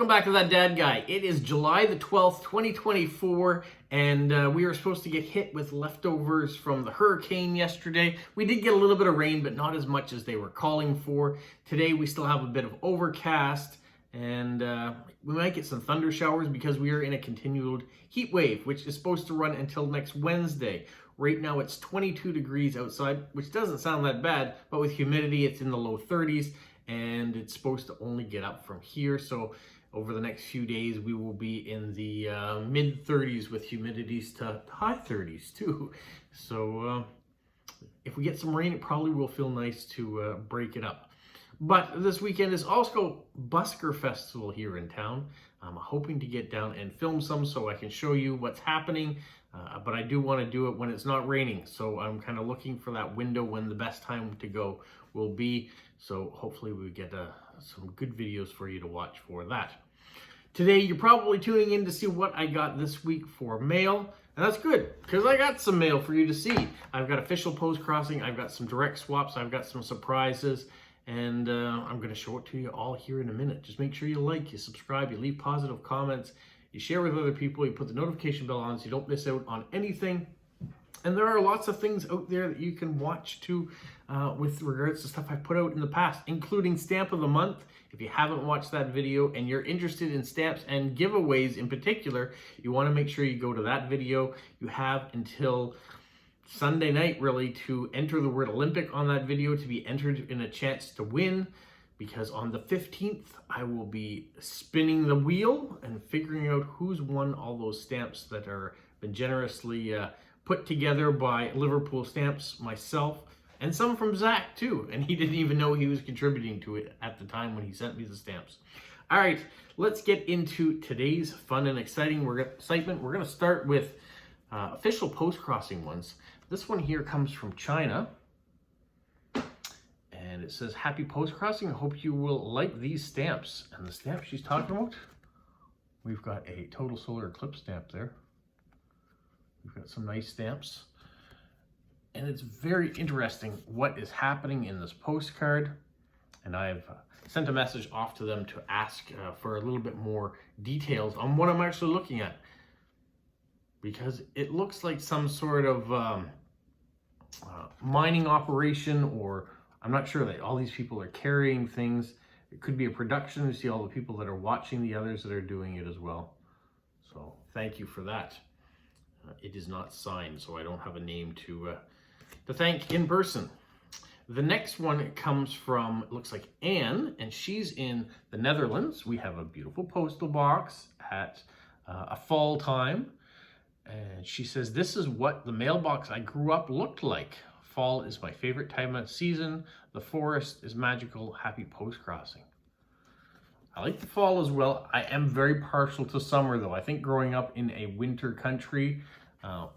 Welcome back to That Dad Guy. It is July the 12th, 2024, and we are supposed to get hit with leftovers from the hurricane yesterday. We did get a little bit of rain, but not as much as they were calling for. Today we still have a bit of overcast, and we might get some thunder showers because we are in a continued heat wave, which is supposed to run until next Wednesday. Right now it's 22 degrees outside, which doesn't sound that bad, but with humidity it's in the low 30s. And it's supposed to only get up from here. So over the next few days, we will be in the mid 30s with humidities to high 30s too. So if we get some rain, it probably will feel nice to break it up. But this weekend is also Busker Festival here in town. I'm hoping to get down and film some so I can show you what's happening. But I do want to do it when it's not raining. So I'm kind of looking for that window when the best time to go will be. So hopefully we get some good videos for you to watch for that. Today you're probably tuning in to see what I got this week for mail. And that's good, because I got some mail for you to see. I've got official Postcrossing, I've got some direct swaps, I've got some surprises. And I'm going to show it to you all here in a minute. Just make sure you like, you subscribe, you leave positive comments, you share with other people, you put the notification bell on so you don't miss out on anything. And there are lots of things out there that you can watch too with regards to stuff I've put out in the past, including Stamp of the Month. If you haven't watched that video and you're interested in stamps and giveaways in particular, you want to make sure you go to that video. You have until Sunday night really to enter the word Olympic on that video to be entered in a chance to win, because on the 15th I will be spinning the wheel and figuring out who's won all those stamps that are been generously put together by Liverpool Stamps, myself, and some from Zach too, and he didn't even know he was contributing to it at the time when he sent me the stamps. All right, let's get into today's fun and exciting excitement. We're going to start with official Postcrossing ones. This one here comes from China, and it says, "Happy Postcrossing. I hope you will like these stamps." And the stamp she's talking about, we've got a total solar eclipse stamp there. We've got some nice stamps. And it's very interesting what is happening in this postcard. And I've sent a message off to them to ask for a little bit more details on what I'm actually looking at. Because it looks like some sort of mining operation, or I'm not sure that all these people are carrying things. It could be a production. You see all the people that are watching the others that are doing it as well. So thank you for that. It is not signed, so I don't have a name to thank in person. The next one comes from, it looks like Anne, and she's in the Netherlands. We have a beautiful postal box at a fall time. And she says, "This is what the mailbox I grew up looked like. Fall is my favorite time of season. The forest is magical. Happy Postcrossing." I like the fall as well. I am very partial to summer though. I think growing up in a winter country,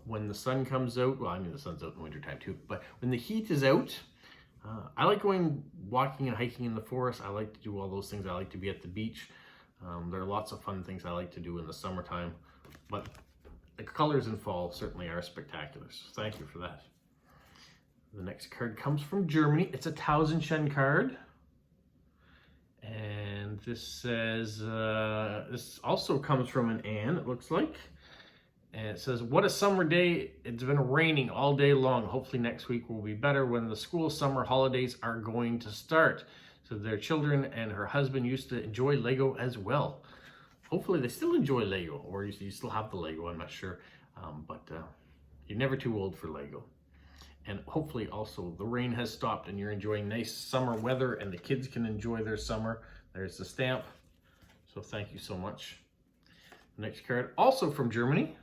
when the sun comes out, well, I mean the sun's out in the winter time too, but when the heat is out, I like going walking and hiking in the forest. I like to do all those things. I like to be at the beach. There are lots of fun things I like to do in the summertime, but the colors in fall certainly are spectacular. So thank you for that. The next card comes from Germany. It's a Tausendschein card. And this says, this also comes from an Anne, it looks like. And it says, "What a summer day. It's been raining all day long. Hopefully next week will be better when the school summer holidays are going to start." So their children and her husband used to enjoy Lego as well. Hopefully they still enjoy Lego, or you still have the Lego, I'm not sure. But you're never too old for Lego. And hopefully also the rain has stopped and you're enjoying nice summer weather and the kids can enjoy their summer. There's the stamp. So thank you so much. Next card, also from Germany.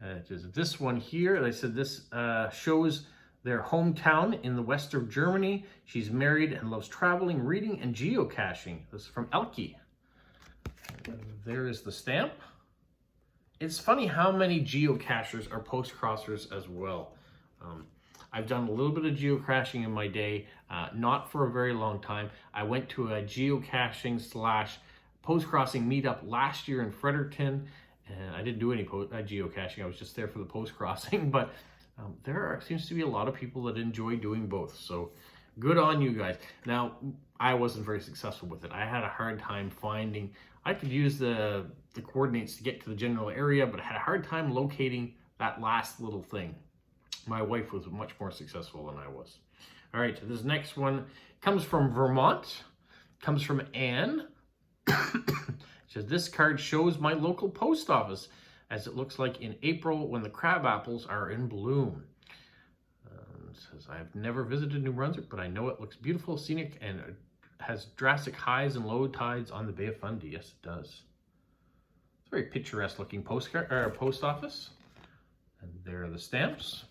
It is this one here. They said this shows their hometown in the west of Germany. She's married and loves traveling, reading, and geocaching. This is from Elke. There is the stamp. It's funny how many geocachers are postcrossers as well. I've done a little bit of geocaching in my day, not for a very long time. I went to a geocaching / postcrossing meetup last year in Fredericton, and I didn't do any geocaching. I was just there for the postcrossing, but seems to be a lot of people that enjoy doing both. So good on you guys. Now, I wasn't very successful with it. I had a hard time finding, I could use the coordinates to get to the general area, but I had a hard time locating that last little thing. My wife was much more successful than I was. All right, this next one comes from Vermont, comes from Anne. Says, this card shows my local post office as it looks like in April when the crab apples are in bloom. It says, I've never visited New Brunswick, but I know it looks beautiful, scenic, and has drastic highs and low tides on the Bay of Fundy. Yes, it does. It's a very picturesque looking postcard or post office. And there are the stamps.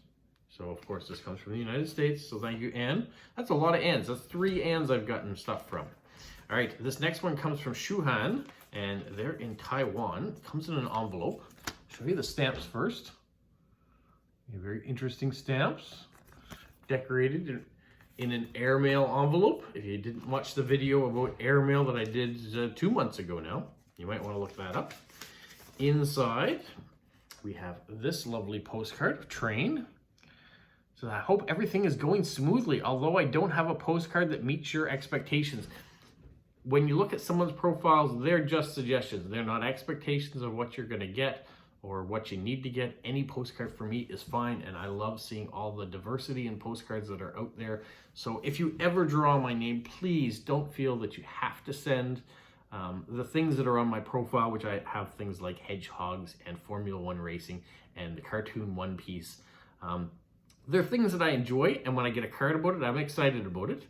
So of course this comes from the United States. So thank you, Anne. That's a lot of Anns. That's 3 Anns I've gotten stuff from. All right, this next one comes from Shuhan, and they're in Taiwan. It comes in an envelope. I'll show you the stamps first. Very interesting stamps, decorated in an airmail envelope. If you didn't watch the video about airmail that I did 2 months ago now, you might want to look that up. Inside, we have this lovely postcard, train. So I hope everything is going smoothly, although I don't have a postcard that meets your expectations. When you look at someone's profiles, they're just suggestions. They're not expectations of what you're going to get or what you need to get. Any postcard for me is fine, and I love seeing all the diversity in postcards that are out there. So if you ever draw my name, please don't feel that you have to send the things that are on my profile, which I have things like hedgehogs and Formula One racing and the cartoon One Piece. They're things that I enjoy, and when I get a card about it, I'm excited about it.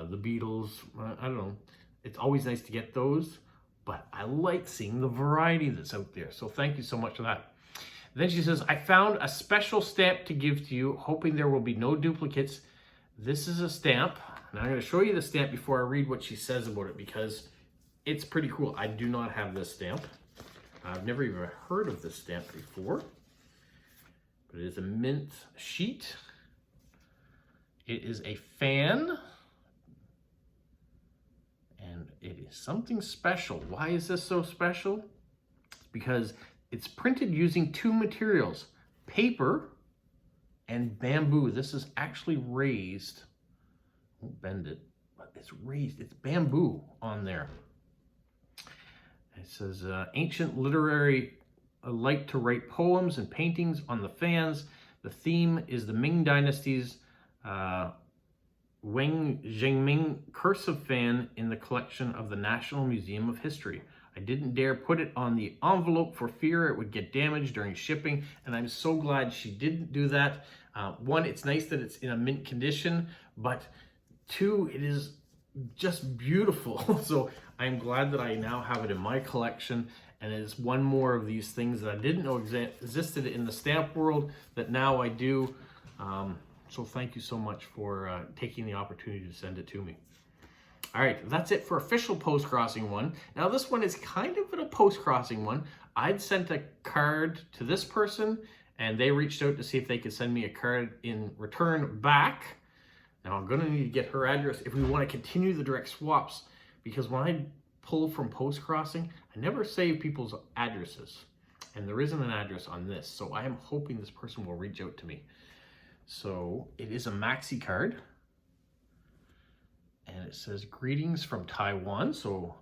The Beatles, I don't know. It's always nice to get those, but I like seeing the variety that's out there. So thank you so much for that. Then she says, I found a special stamp to give to you, hoping there will be no duplicates. This is a stamp, and I'm going to show you the stamp before I read what she says about it, because it's pretty cool. I do not have this stamp. I've never even heard of this stamp before, but it is a mint sheet. It is a fan. And it is something special. Why is this so special? Because it's printed using 2 materials, paper and bamboo. This is actually raised. I won't bend it, but it's raised. It's bamboo on there. It says, ancient literary like to write poems and paintings on the fans. The theme is the Ming Dynasty's Wang Zhengming cursive fan in the collection of the National Museum of History. I didn't dare put it on the envelope for fear it would get damaged during shipping, and I'm so glad she didn't do that. 1, it's nice that it's in a mint condition, but 2, it is just beautiful. So I'm glad that I now have it in my collection, and it's one more of these things that I didn't know existed in the stamp world that now I do. So thank you so much for taking the opportunity to send it to me. All right, that's it for official Postcrossing one. Now this one is kind of a Postcrossing one. I'd sent a card to this person, and they reached out to see if they could send me a card in return back. Now I'm gonna need to get her address if we want to continue the direct swaps, because when I pull from Postcrossing, I never save people's addresses, and there isn't an address on this. So I am hoping this person will reach out to me. So it is a maxi card, and it says greetings from Taiwan. So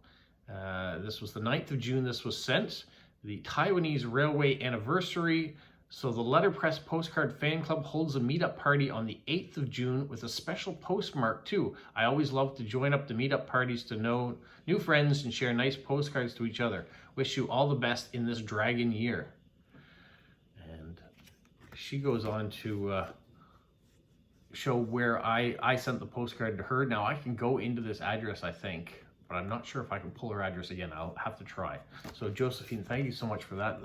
this was the 9th of June this was sent, the Taiwanese Railway anniversary. So the Letterpress Postcard Fan Club holds a meetup party on the 8th of June with a special postmark too. I always love to join up the meetup parties to know new friends and share nice postcards to each other. Wish you all the best in this dragon year. And she goes on to show where I sent the postcard to her. Now I can go into this address, I think, but I'm not sure if I can pull her address again. I'll have to try. So Josephine, thank you so much for that.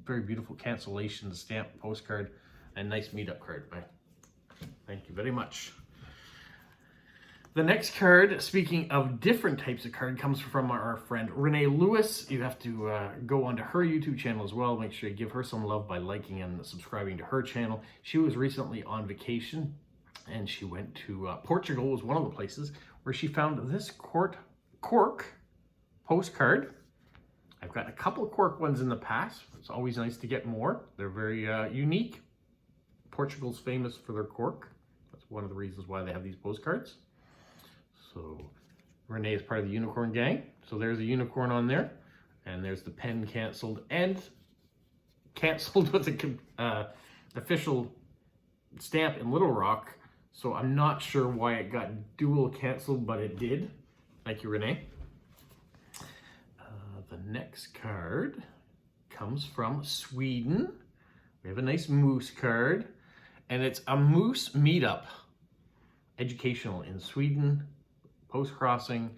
Very beautiful cancellation, stamp postcard, and nice meetup card. Thank you very much. The next card, speaking of different types of card, comes from our friend Renee Lewis. You have to go onto her YouTube channel as well. Make sure you give her some love by liking and subscribing to her channel. She was recently on vacation, and she went to Portugal, was one of the places where she found this cork postcard. I've got a couple of cork ones in the past. It's always nice to get more. They're very unique. Portugal's famous for their cork. That's one of the reasons why they have these postcards. So Renee is part of the unicorn gang. So there's a unicorn on there. And there's the pen canceled and canceled with the official stamp in Little Rock. So I'm not sure why it got dual canceled, but it did. Thank you, Renee. The next card comes from Sweden. We have a nice moose card, and it's a moose meetup, educational in Sweden, Postcrossing.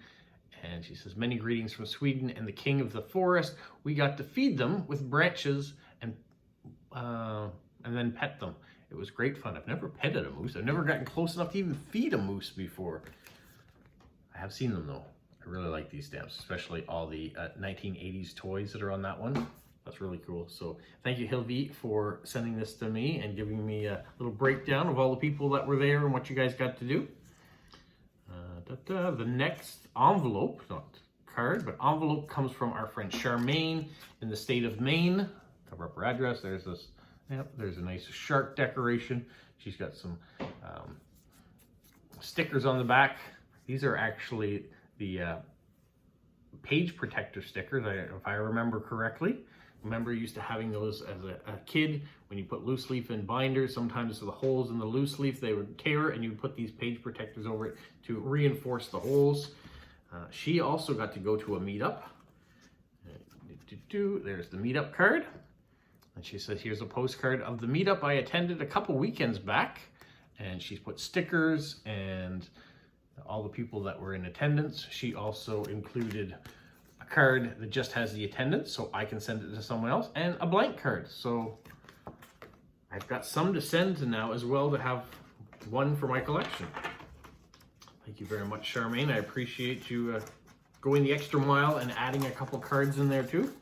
And she says, many greetings from Sweden and the king of the forest. We got to feed them with branches and then pet them. It was great fun. I've never petted a moose. I've never gotten close enough to even feed a moose before. I have seen them though. I really like these stamps, especially all the 1980s toys that are on that one. That's really cool. So thank you, Hilvi, for sending this to me and giving me a little breakdown of all the people that were there and what you guys got to do. The next envelope, not card, but envelope comes from our friend Charmaine in the state of Maine. Cover up her address. There's this, yep, there's a nice shark decoration. She's got some stickers on the back. These are actually the page protector stickers, if I remember correctly. Remember used to having those as a kid when you put loose leaf in binders. Sometimes the holes in the loose leaf, they would tear, and you would put these page protectors over it to reinforce the holes. She also got to go to a meetup. There's the meetup card. And she says, here's a postcard of the meetup I attended a couple weekends back. And she's put stickers and all the people that were in attendance. She also included a card that just has the attendance, so I can send it to someone else, and a blank card. So I've got some to send to now as well, to have one for my collection. Thank you very much, Charmaine. I appreciate you going the extra mile and adding a couple cards in there too.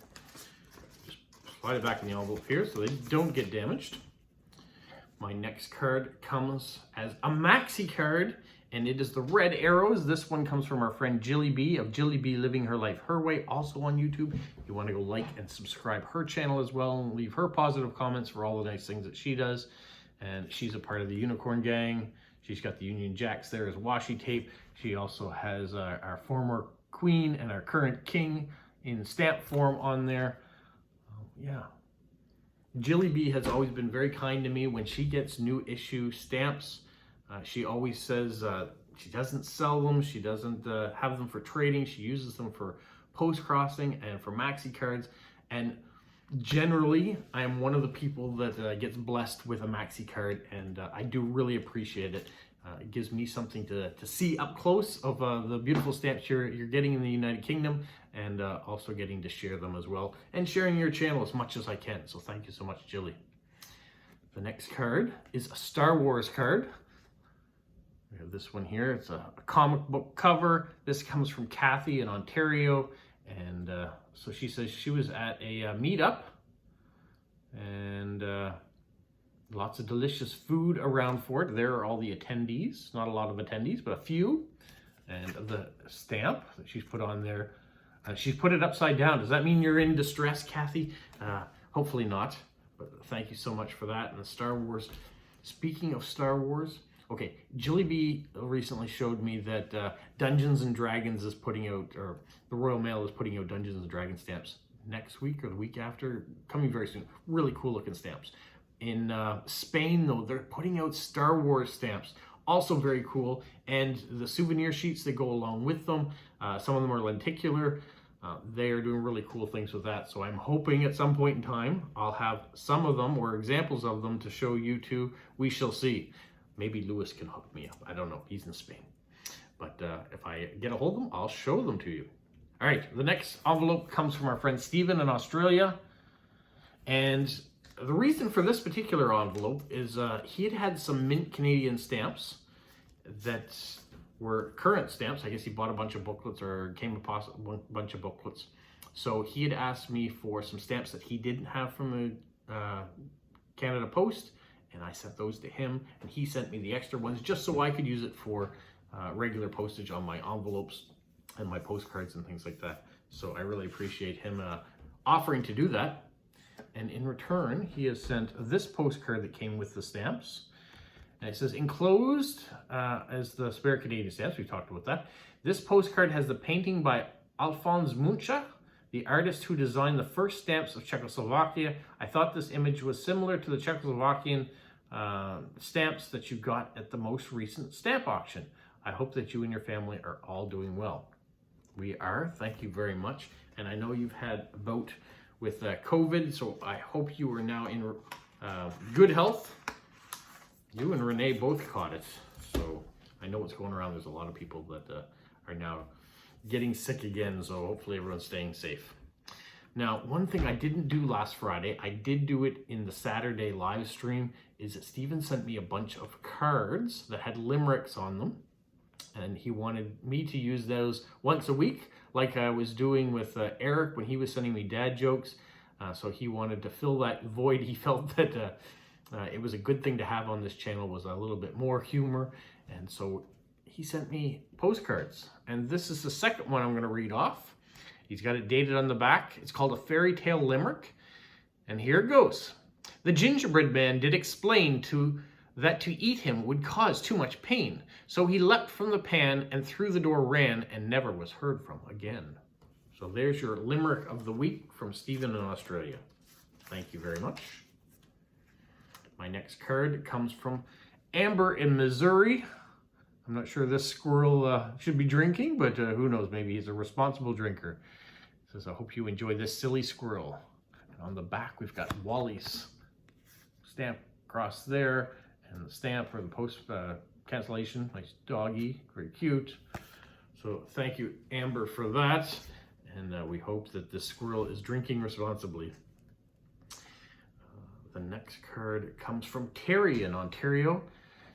Just slide it back in the envelope here so they don't get damaged. My next card comes as a maxi card, and it is the red arrows. This one comes from our friend Jilly B of Jilly B Living Her Life Her Way, also on YouTube. If you want to go like and subscribe her channel as well and leave her positive comments for all the nice things that she does. And she's a part of the unicorn gang. She's got the Union Jacks there as washi tape. She also has our former queen and our current king in stamp form on there. Yeah. Jilly B has always been very kind to me when she gets new issue stamps. She always says she doesn't sell them. She doesn't have them for trading. She uses them for post-crossing and for maxi cards. And generally, I am one of the people that gets blessed with a maxi card, and I do really appreciate it. It gives me something to see up close of the beautiful stamps you're getting in the United Kingdom, and also getting to share them as well, and sharing your channel as much as I can. So thank you so much, Jilly. The next card is a Star Wars card. We have this one here. It's a comic book cover. This comes from Kathy in Ontario. And so she says she was at a meetup, and lots of delicious food around for it. There are all the attendees. Not a lot of attendees, but a few. And the stamp that she's put on there, she's put it upside down. Does that mean you're in distress, Kathy? Hopefully not. But thank you so much for that. And the Star Wars. Speaking of Star Wars, okay, Jilly B recently showed me that Dungeons and Dragons is putting out, or the Royal Mail is putting out Dungeons and Dragons stamps next week or the week after, coming very soon. Really cool looking stamps. In Spain, though, they're putting out Star Wars stamps, also very cool. And the souvenir sheets that go along with them, some of them are lenticular. They are doing really cool things with that. So I'm hoping at some point in time, I'll have some of them or examples of them to show you too. We shall see. Maybe Lewis can hook me up. I don't know. He's in Spain. But if I get a hold of them, I'll show them to you. All right. The next envelope comes from our friend Stephen in Australia. And the reason for this particular envelope is he had some mint Canadian stamps that were current stamps. I guess he bought a bunch of booklets or came across a bunch of booklets. So he had asked me for some stamps that he didn't have from the Canada Post. And I sent those to him, and he sent me the extra ones just so I could use it for regular postage on my envelopes and my postcards and things like that. So I really appreciate him offering to do that. And in return, he has sent this postcard that came with the stamps. And it says, enclosed as the spare Canadian stamps. We talked about that. This postcard has the painting by Alphonse Mucha, the artist who designed the first stamps of Czechoslovakia. I thought this image was similar to the Czechoslovakian stamps that you got at the most recent stamp auction. I hope that you and your family are all doing well. We are. Thank you very much. And I know you've had a bout with COVID, so I hope you are now in good health. You and Renee both caught it, so I know what's going around. There's a lot of people that are now getting sick again, so hopefully everyone's staying safe. Now, one thing I didn't do last Friday, I did do it in the Saturday live stream, is that Stephen sent me a bunch of cards that had limericks on them, and he wanted me to use those once a week, like I was doing with Eric when he was sending me dad jokes. So he wanted to fill that void. He felt that it was a good thing to have on this channel, was a little bit more humor, and so he sent me postcards. And this is the second one I'm going to read off. He's got it dated on the back. It's called A Fairy Tale Limerick, and here it goes. The gingerbread man did explain that to eat him would cause too much pain. So he leapt from the pan and through the door ran and never was heard from again. So there's your limerick of the week from Stephen in Australia. Thank you very much. My next card comes from Amber in Missouri. I'm not sure this squirrel should be drinking, but who knows, maybe he's a responsible drinker. It says, I hope you enjoy this silly squirrel. And on the back, we've got Wally's stamp across there, and the stamp for the post cancellation. Nice doggy, very cute. So thank you, Amber, for that. And we hope that this squirrel is drinking responsibly. The next card comes from Terry in Ontario.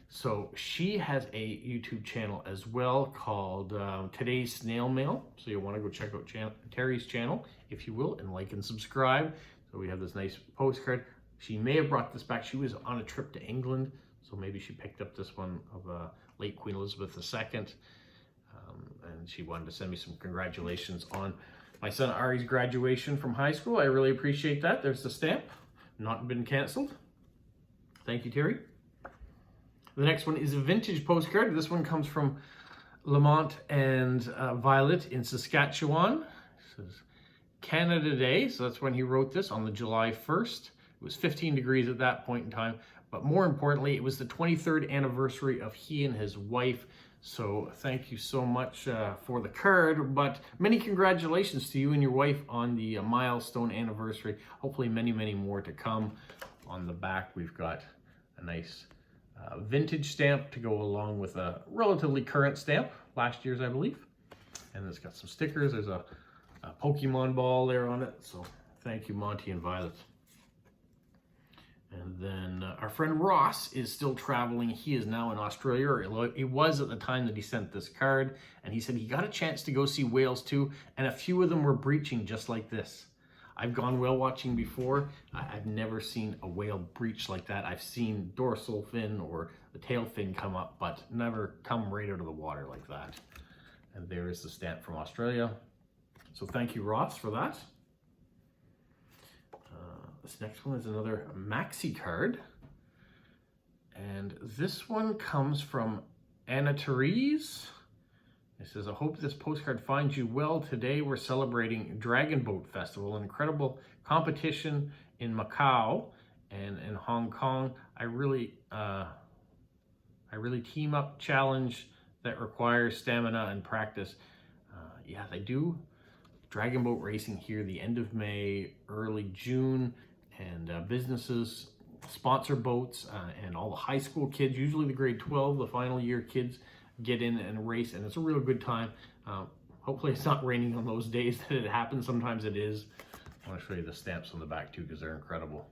So she has a YouTube channel as well called Today's Snail Mail. So you'll want to go check out Terry's channel, if you will, and like and subscribe. So we have this nice postcard. She may have brought this back. She was on a trip to England, so maybe she picked up this one of late Queen Elizabeth II. And she wanted to send me some congratulations on my son Ari's graduation from high school. I really appreciate that. There's the stamp. Not been canceled. Thank you, Terry. The next one is a vintage postcard. This one comes from Lamont and Violet in Saskatchewan. It says Canada Day. So that's when he wrote this, on the July 1st. It was 15 degrees at that point in time. But more importantly, it was the 23rd anniversary of he and his wife. So thank you so much for the card, but many congratulations to you and your wife on the milestone anniversary. Hopefully many, many more to come. On the back, we've got a nice vintage stamp to go along with a relatively current stamp, last year's, I believe. And it's got some stickers. There's a Pokemon ball there on it. So thank you, Monty and Violet. And then our friend Ross is still traveling. He is now in Australia, or he was at the time that he sent this card. And he said he got a chance to go see whales too, and a few of them were breaching just like this. I've gone whale watching before. I've never seen a whale breach like that. I've seen dorsal fin or the tail fin come up, but never come right out of the water like that. And there is the stamp from Australia. So thank you, Ross, for that. This next one is another maxi card. And this one comes from Anna Therese. It says, I hope this postcard finds you well. Today we're celebrating Dragon Boat Festival, an incredible competition in Macau and in Hong Kong. I really team up challenge that requires stamina and practice. Yeah, they do dragon boat racing here the end of May, early June, and businesses sponsor boats, and all the high school kids, usually the grade 12, the final year kids, get in and race, and it's a real good time. Hopefully it's not raining on those days that it happens. Sometimes it is. I want to show you the stamps on the back too, because they're incredible.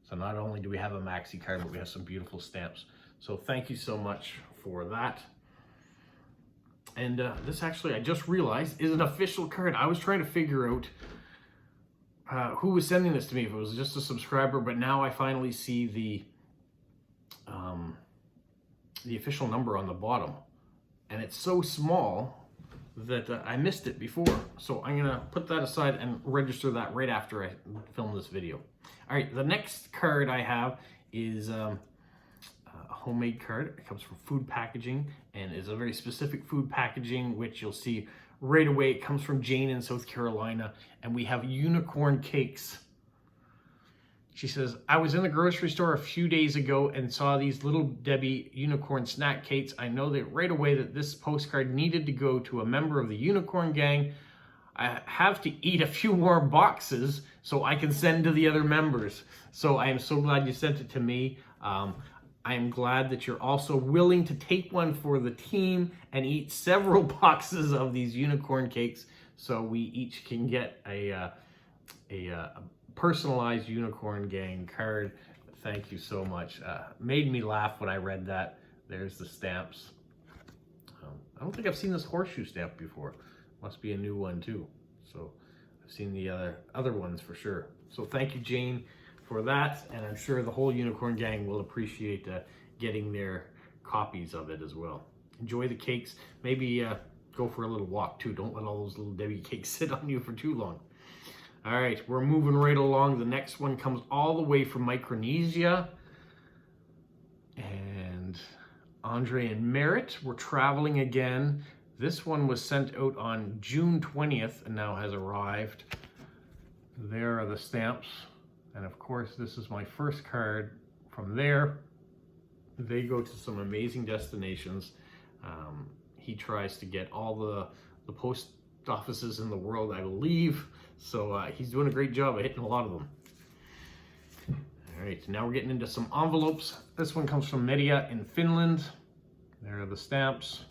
So not only do we have a maxi card, but we have some beautiful stamps. So thank you so much for that. And this actually, I just realized, is an official card. I was trying to figure out who was sending this to me, if it was just a subscriber, but now I finally see the official number on the bottom, and it's so small that I missed it before. So I'm gonna put that aside and register that right after I film this video. All right, the next card I have is homemade card. It comes from food packaging and is a very specific food packaging, which you'll see right away. It comes from Jane in South Carolina, and we have unicorn cakes. She says, I was in the grocery store a few days ago and saw these Little Debbie unicorn snack cakes. I know that right away that this postcard needed to go to a member of the unicorn gang. I have to eat a few more boxes so I can send to the other members. So I am so glad you sent it to me. I am glad that you're also willing to take one for the team and eat several boxes of these unicorn cakes so we each can get a personalized unicorn gang card. Thank you so much. Made me laugh when I read that. There's the stamps. I don't think I've seen this horseshoe stamp before. Must be a new one too. So I've seen the other ones for sure. So thank you, Jane, for that, and I'm sure the whole unicorn gang will appreciate getting their copies of it as well. Enjoy the cakes. Maybe go for a little walk too. Don't let all those Little Debbie cakes sit on you for too long. All right, we're moving right along. The next one comes all the way from Micronesia. And Andre and Merritt, we're traveling again. This one was sent out on June 20th and now has arrived. There are the stamps. And of course, this is my first card from there. They go to some amazing destinations. He tries to get all the post offices in the world, I believe. So he's doing a great job of hitting a lot of them. All right, now we're getting into some envelopes. This one comes from Media in Finland. There are the stamps.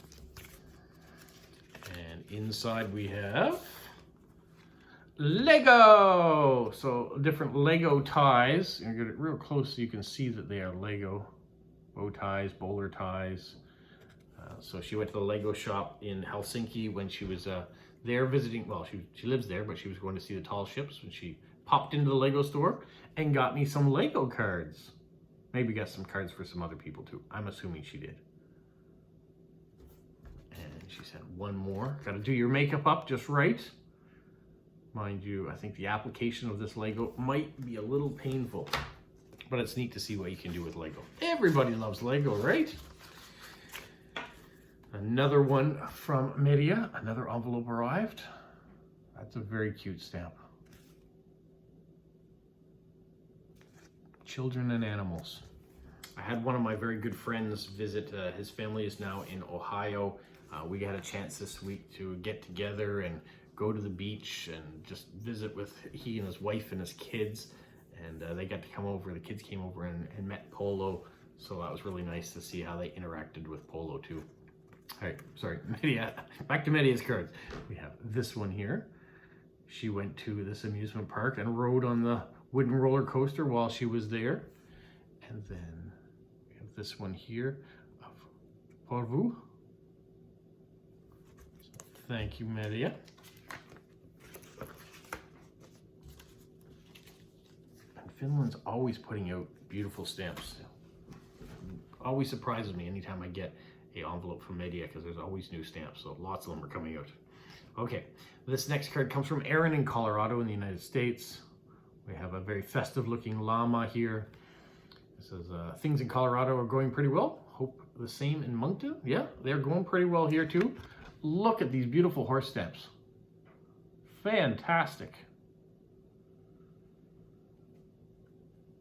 And inside we have Lego. So different Lego ties. You get it real close so you can see that they are Lego. Bow ties, bowler ties. So she went to the Lego shop in Helsinki when she was there visiting. Well, she lives there, but she was going to see the tall ships when she popped into the Lego store and got me some Lego cards. Maybe got some cards for some other people too. I'm assuming she did. And she said one more. Got to do your makeup up just right. Mind you, I think the application of this Lego might be a little painful, but it's neat to see what you can do with Lego. Everybody loves Lego, right? Another one from Media. Another envelope arrived. That's a very cute stamp. Children and animals. I had one of my very good friends visit. His family is now in Ohio. We got a chance this week to get together and go to the beach and just visit with he and his wife and his kids. And they got to come over. The kids came over and met Polo. So that was really nice to see how they interacted with Polo too. All right, sorry, Media. Back to Media's cards. We have this one here. She went to this amusement park and rode on the wooden roller coaster while she was there. And then we have this one here of Pour vous. So thank you, Media. And Finland's always putting out beautiful stamps. Always surprises me anytime I get an envelope from Media because there's always new stamps, so lots of them are coming out. Okay, this next card comes from Aaron in Colorado in the United States. We have a very festive looking llama here. It says, things in Colorado are going pretty well. Hope the same in Moncton. Yeah, they're going pretty well here too. Look at these beautiful horse stamps. Fantastic.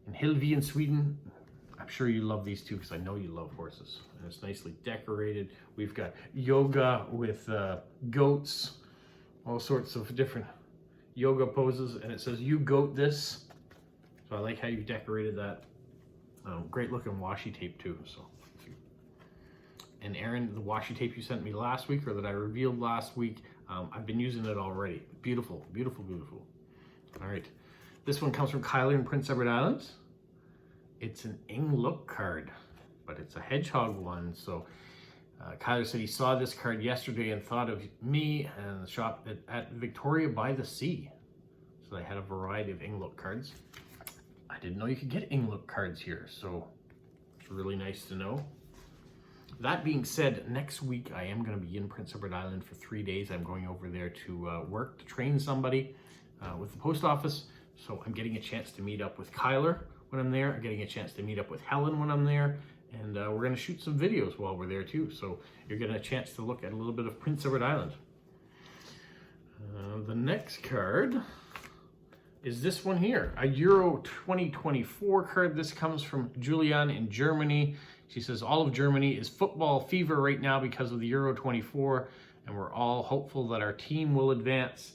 In Hillvi in Sweden, I'm sure you love these too because I know you love horses. And it's nicely decorated. We've got yoga with goats, all sorts of different yoga poses, and it says you goat this. So I like how you decorated that. Great looking washi tape too. So, and Aaron, the washi tape you sent me last week, or that I revealed last week, I've been using it already. Beautiful, beautiful, beautiful. All right, this one comes from Kylie in Prince Edward Islands. It's an Ing-Look card, but it's a hedgehog one. So Kyler said he saw this card yesterday and thought of me and the shop at Victoria by the Sea. So they had a variety of Ing-Look cards. I didn't know you could get Ing-Look cards here, so it's really nice to know. That being said, next week I am going to be in Prince Edward Island for 3 days. I'm going over there to work, to train somebody with the post office. So I'm getting a chance to meet up with Kyler when I'm there. I'm getting a chance to meet up with Helen when I'm there. And we're going to shoot some videos while we're there too. So you're getting a chance to look at a little bit of Prince Edward Island. The next card is this one here, a Euro 2024 card. This comes from Julian in Germany. She says, all of Germany is football fever right now because of the Euro 24, and we're all hopeful that our team will advance.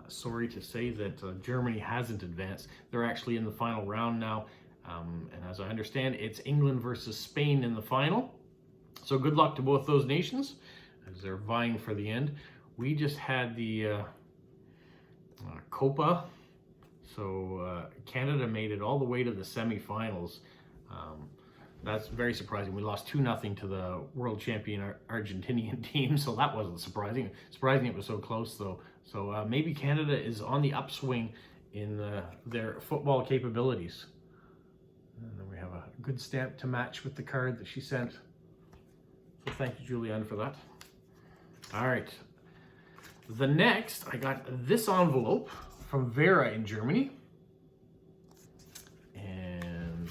Sorry to say that Germany hasn't advanced. They're actually in the final round now. And as I understand, it's England versus Spain in the final. So good luck to both those nations as they're vying for the end. We just had the Copa. So Canada made it all the way to the semifinals. That's very surprising. We lost 2-0 to the world champion Argentinian team, so that wasn't surprising. Surprising it was so close, though. So maybe Canada is on the upswing in their football capabilities. And then we have a good stamp to match with the card that she sent. So thank you, Julianne, for that. All right. The next, I got this envelope from Vera in Germany. And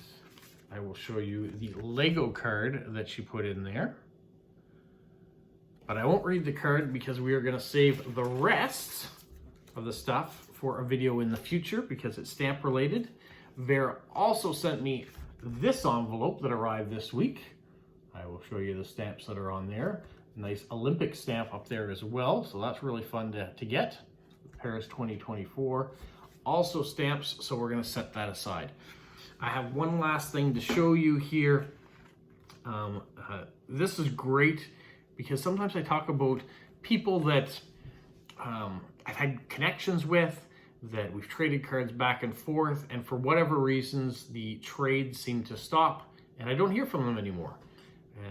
I will show you the Lego card that she put in there. But I won't read the card because we are going to save the rest of the stuff for a video in the future because it's stamp related. Vera also sent me this envelope that arrived this week. I will show you the stamps that are on there. Nice Olympic stamp up there as well, so that's really fun to get. Paris 2024. Also stamps, so we're going to set that aside. I have one last thing to show you here. This is great because sometimes I talk about people that I've had connections with, that we've traded cards back and forth, and for whatever reasons, the trades seem to stop, and I don't hear from them anymore.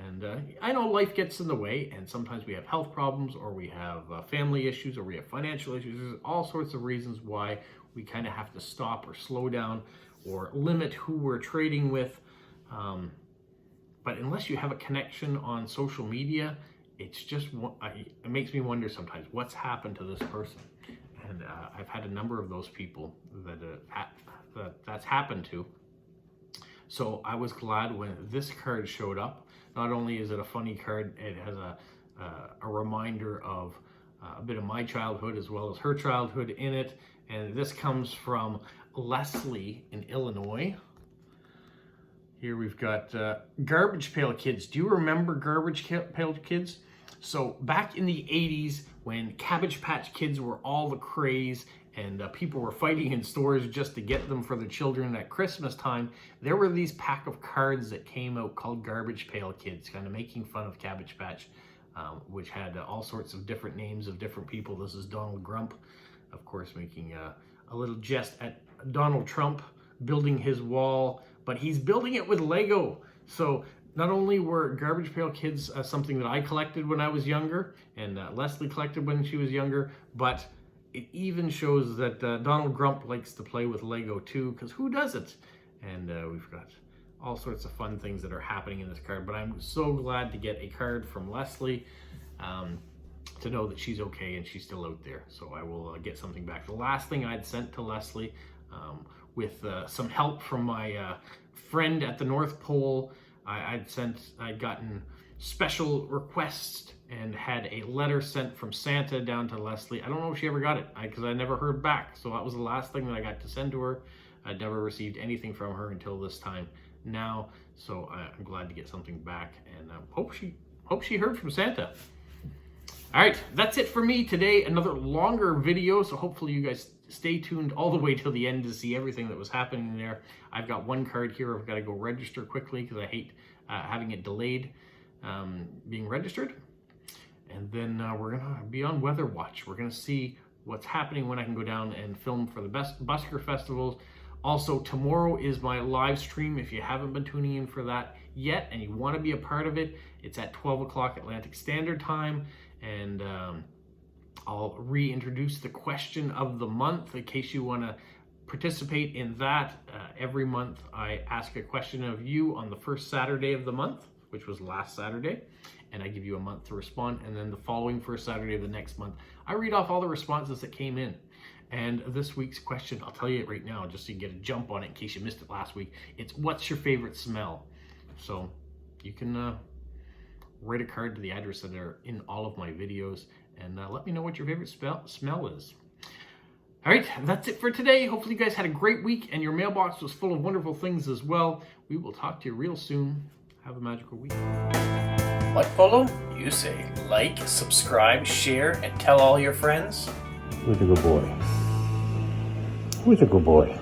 And I know life gets in the way, and sometimes we have health problems, or we have family issues, or we have financial issues. There's all sorts of reasons why we kind of have to stop or slow down or limit who we're trading with. But unless you have a connection on social media, it's just, it makes me wonder sometimes, what's happened to this person? And I've had a number of those people that that's happened to. So I was glad when this card showed up. Not only is it a funny card, it has a reminder of a bit of my childhood as well as her childhood in it. And this comes from Leslie in Illinois. Here we've got Garbage Pail Kids. Do you remember Garbage Pail Kids? So back in the 80s, when Cabbage Patch Kids were all the craze and people were fighting in stores just to get them for their children at Christmas time, there were these pack of cards that came out called Garbage Pail Kids, kind of making fun of Cabbage Patch, which had all sorts of different names of different people. This is Donald Grump, of course, making a little jest at Donald Trump building his wall, but he's building it with Lego. So not only were Garbage Pail Kids something that I collected when I was younger, and Leslie collected when she was younger, but it even shows that Donald Grump likes to play with Lego too, because who doesn't? And we've got all sorts of fun things that are happening in this card, but I'm so glad to get a card from Leslie to know that she's okay and she's still out there. So I will get something back. The last thing I'd sent to Leslie with some help from my friend at the North Pole, I'd gotten special requests and had a letter sent from Santa down to Leslie. I don't know if she ever got it because I never heard back. So that was the last thing that I got to send to her. I never received anything from her until this time now. So I'm glad to get something back, and hope she heard from Santa. All right, that's it for me today. Another longer video, so hopefully you guys stay tuned all the way till the end to see everything that was happening there. I've got one card here I've got to go register quickly because I hate having it delayed being registered. And then we're gonna be on Weather Watch. We're gonna see what's happening when I can go down and film for the best busker festivals. Also, tomorrow is my live stream. If you haven't been tuning in for that yet and you want to be a part of it, it's at 12 o'clock Atlantic Standard Time. And I'll reintroduce the question of the month in case you want to participate in that. Every month I ask a question of you on the first Saturday of the month, which was last Saturday, and I give you a month to respond. And then the following first Saturday of the next month, I read off all the responses that came in. And this week's question, I'll tell you it right now, just so you get a jump on it in case you missed it last week. It's, what's your favorite smell? So you can write a card to the address that are in all of my videos, and let me know what your favorite smell is. All right, that's it for today. Hopefully you guys had a great week and your mailbox was full of wonderful things as well. We will talk to you real soon. Have a magical week. What, Polo? You say like, subscribe, share, and tell all your friends? Who's a good boy? Who's a good boy?